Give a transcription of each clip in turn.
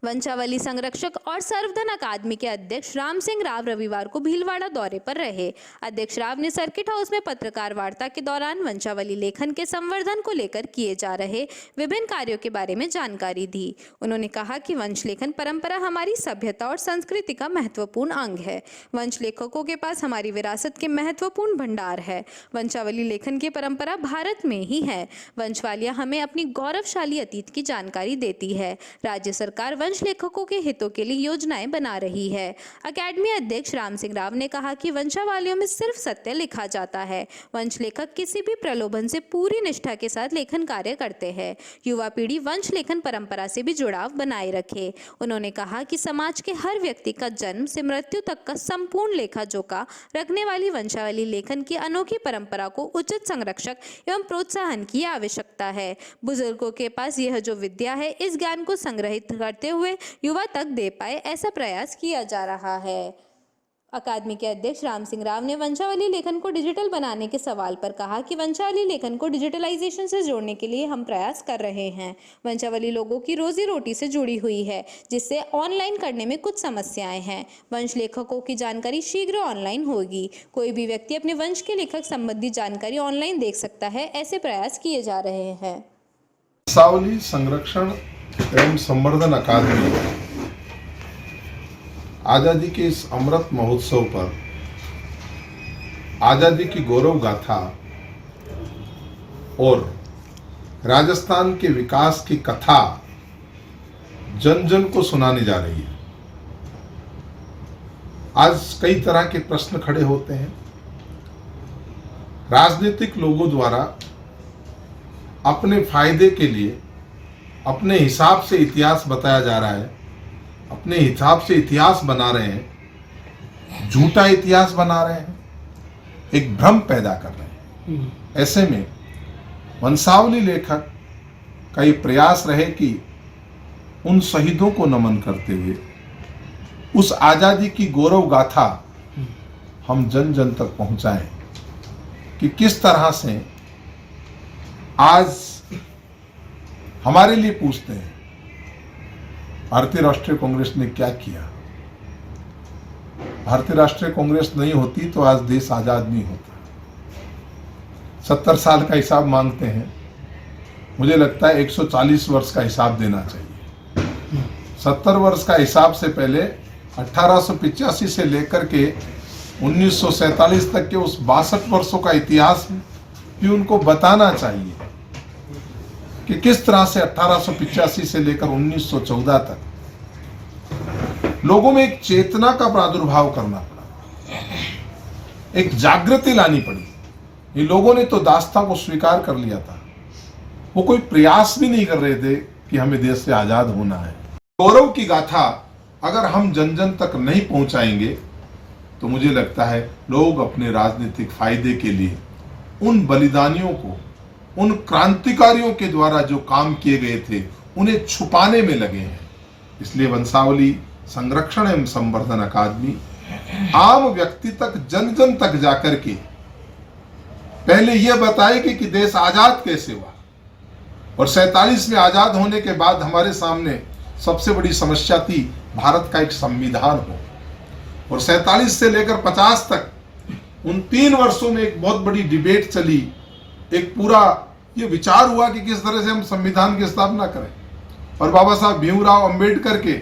वंशावली संरक्षक और सर्वधन अकादमी के अध्यक्ष राम सिंह राव रविवार को भीलवाड़ा दौरे पर रहे। अध्यक्ष राव ने सर्किट हाउस में पत्रकार वार्ता के दौरान वंशावली लेखन के संवर्धन को लेकर किए जा रहे विभिन्न कार्यों के बारे में जानकारी दी। उन्होंने कहा कि वंश लेखन परंपरा हमारी सभ्यता और संस्कृति का महत्वपूर्ण अंग है। वंश लेखकों के पास हमारी विरासत के महत्वपूर्ण भंडार है। वंशावली लेखन की परंपरा भारत में ही है। वंशवालियां हमें अपनी गौरवशाली अतीत की जानकारी देती है। राज्य सरकार वंश लेखकों के हितों के लिए योजनाएं बना रही है। अकादमी अध्यक्ष राम सिंह राव ने कहा कि वंशावलियों में सिर्फ सत्य लिखा जाता है। वंश लेखक किसी भी प्रलोभन से पूरी निष्ठा के साथ लेखन कार्य करते हैं। युवा पीढ़ी वंश लेखन परंपरा से भी जुड़ाव बनाए रखे। उन्होंने कहा कि समाज के हर व्यक्ति का जन्म से मृत्यु तक का संपूर्ण लेखा जोखा रखने वाली वंशावली लेखन की अनोखी परंपरा को उचित संरक्षक एवं प्रोत्साहन की आवश्यकता है। बुजुर्गों के पास यह जो विद्या है, इस ज्ञान को संग्रहित करते हुए युवा तक दे पाए, ऐसा प्रयास किया जा रहा है। अकादमी के अध्यक्ष राम सिंह राव ने वंशावली लेखन को डिजिटल बनाने के सवाल पर कहा कि वंशावली लेखन को डिजिटलाइजेशन से जोड़ने के लिए हम प्रयास कर रहे हैं। वंशावली लोगों की रोजी रोटी से जुड़ी हुई है, जिससे ऑनलाइन करने में कुछ समस्याएं हैं। वंश लेखकों की जानकारी शीघ्र ऑनलाइन होगी। कोई भी व्यक्ति अपने वंश के लेखक संबंधी जानकारी ऑनलाइन देख सकता है। ऐसे प्रयास किए जा रहे हैं। वंशावली संरक्षण एवं संवर्धन अकादमी आजादी के इस अमृत महोत्सव पर आजादी की गौरव गाथा और राजस्थान के विकास की कथा जन जन को सुनाने जा रही है। आज कई तरह के प्रश्न खड़े होते हैं। राजनीतिक लोगों द्वारा अपने फायदे के लिए अपने हिसाब से इतिहास बताया जा रहा है, अपने हिसाब से इतिहास बना रहे हैं, झूठा इतिहास बना रहे हैं, एक भ्रम पैदा कर रहे हैं। ऐसे में वंशावली लेखक का ये प्रयास रहे कि उन शहीदों को नमन करते हुए उस आजादी की गौरव गाथा हम जन जन तक पहुंचाएं कि किस तरह से आज हमारे लिए पूछते हैं भारतीय राष्ट्रीय कांग्रेस ने क्या किया। भारतीय राष्ट्रीय कांग्रेस नहीं होती तो आज देश आजाद नहीं होता। 70 साल का हिसाब मांगते हैं, मुझे लगता है 140 वर्ष का हिसाब देना चाहिए। 70 वर्ष का हिसाब से पहले 1885 से लेकर के 1947 तक के उस 62 वर्षों का इतिहास भी उनको बताना चाहिए कि किस तरह से 1885 से लेकर 1914 तक लोगों में एक चेतना का प्रादुर्भाव करना पड़ा, एक जागृति लानी पड़ी। ये लोगों ने तो दास्तां को स्वीकार कर लिया था, वो कोई प्रयास भी नहीं कर रहे थे कि हमें देश से आजाद होना है। गौरव की गाथा अगर हम जन जन तक नहीं पहुंचाएंगे तो मुझे लगता है लोग अपने राजनीतिक फायदे के लिए उन बलिदानियों को, उन क्रांतिकारियों के द्वारा जो काम किए गए थे, उन्हें छुपाने में लगे हैं। इसलिए वंशावली संरक्षण एवं संवर्धन अकादमी आम व्यक्ति तक, जन जन तक जाकर के पहले यह बताएगी कि देश आजाद कैसे हुआ। और 47 में आजाद होने के बाद हमारे सामने सबसे बड़ी समस्या थी भारत का एक संविधान हो। और 47 से लेकर 50 तक उन 3 वर्षों में एक बहुत बड़ी डिबेट चली। एक पूरा ये विचार हुआ कि किस तरह से हम संविधान की स्थापना करें। और बाबा साहब भीमराव अंबेडकर के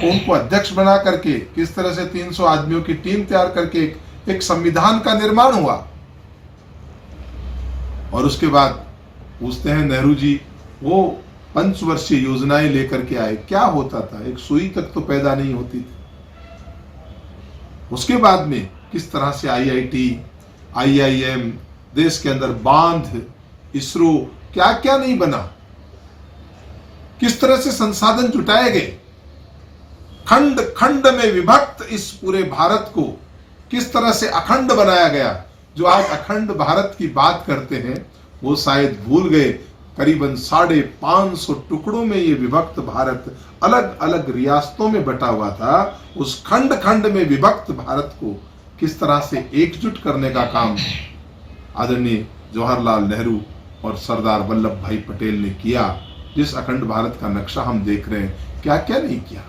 उनको अध्यक्ष बना करके किस तरह से 300 आदमियों की टीम तैयार करके एक संविधान का निर्माण हुआ। और उसके बाद पूछते हैं नेहरू जी, वो पंचवर्षीय योजनाएं लेकर के आए, क्या होता था? एक सुई तक तो पैदा नहीं होती थी। उसके बाद में किस तरह से IIT, IIM, देश के अंदर बांध, इसरो, क्या क्या नहीं बना, किस तरह से संसाधन जुटाए गए। खंड खंड में विभक्त इस पूरे भारत को किस तरह से अखंड बनाया गया। जो आज अखंड भारत की बात करते हैं वो शायद भूल गए। करीबन 550 टुकड़ों में ये विभक्त भारत अलग अलग रियासतों में बटा हुआ था। उस खंड खंड में विभक्त भारत को किस तरह से एकजुट करने का काम आदरणीय जवाहरलाल नेहरू और सरदार वल्लभ भाई पटेल ने किया। जिस अखंड भारत का नक्शा हम देख रहे हैं, क्या क्या नहीं किया।